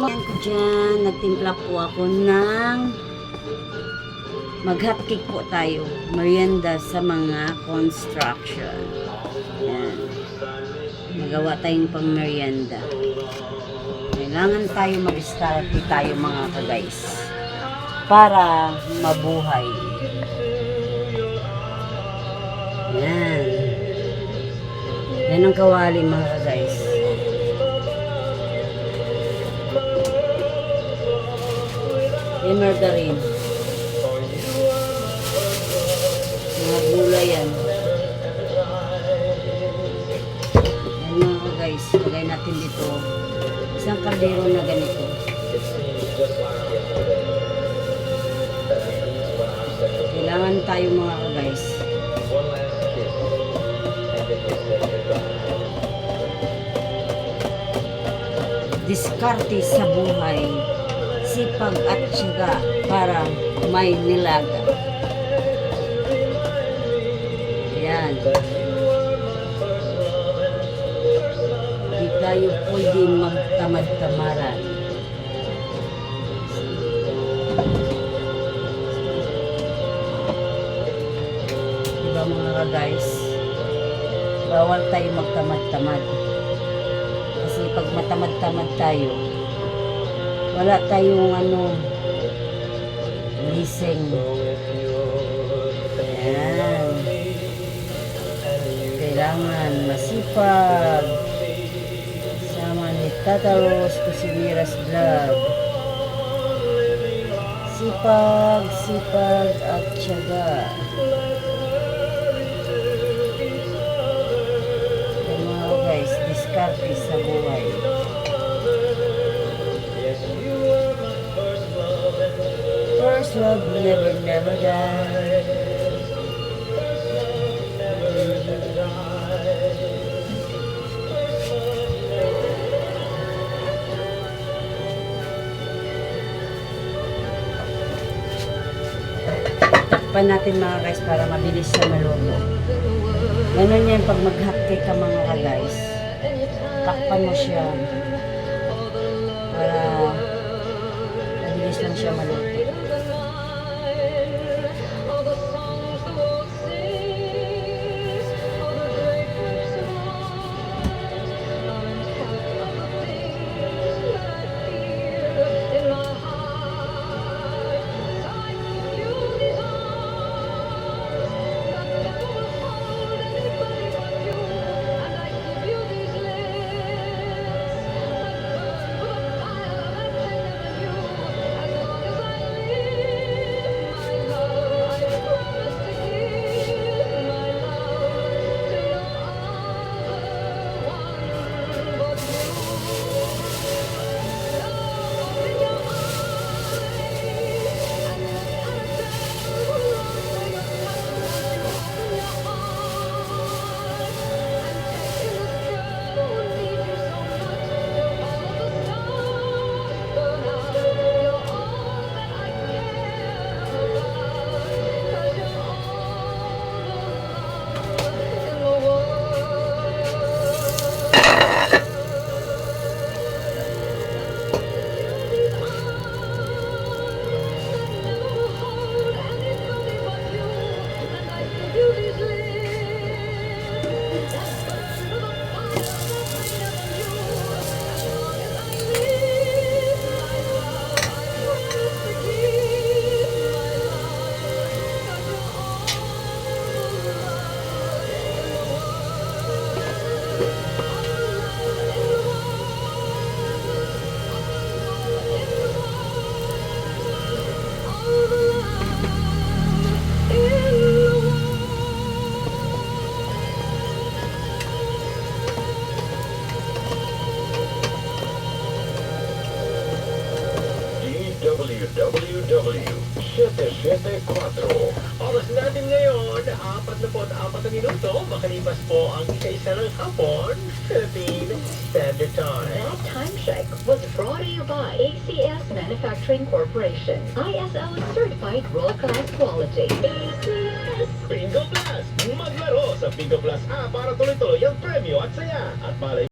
Ayan ko dyan, nagtimpla po ako ng mag-hotcake po tayo. Merienda sa mga construction. Ayan. Magawa tayong pang merienda. Kailangan tayo mag-starte tayo mga ka-guys. Para mabuhay. Ayan. Yan ang kawali mga ka-guys. Yung margarine. Mga gulay yan. Yan mga guys. Lagay natin dito. Isang kaldero na ganito. Kailangan tayo mga guys. Diskarte sa buhay. Sipag at tiyaga para may nilaga. Ayan. Di tayo pwede magtamad-tamaran. Diba mga guys? Bawal tayo magtamad-tamad. Kasi pag matamad-tamad tayo, wala tayong gising. Ayan. Kailangan masipag. Sama ni Tataros Kusimiras Vlog. Sipag, sipag at tiyaga. Ayan mga guys, diskarte sa buhay. First love never, never die. Takpan natin mga guys para mabilis siya maluto. Ganun yan pag mag-hotcake ka mga guys. Takpan mo siya para mabilis lang siya maluto. WW774. Oras natin ngayon, 44 na minuto, makalipas po ang isa-isa ng hapon, Philippine Standard Time. That time check was brought to you by ACS Manufacturing Corporation. ISO certified world-class quality. ACS! Bingo Plus! Maglaro sa Bingo Plus app para tuloy-tuloy ang premyo at saya. At malay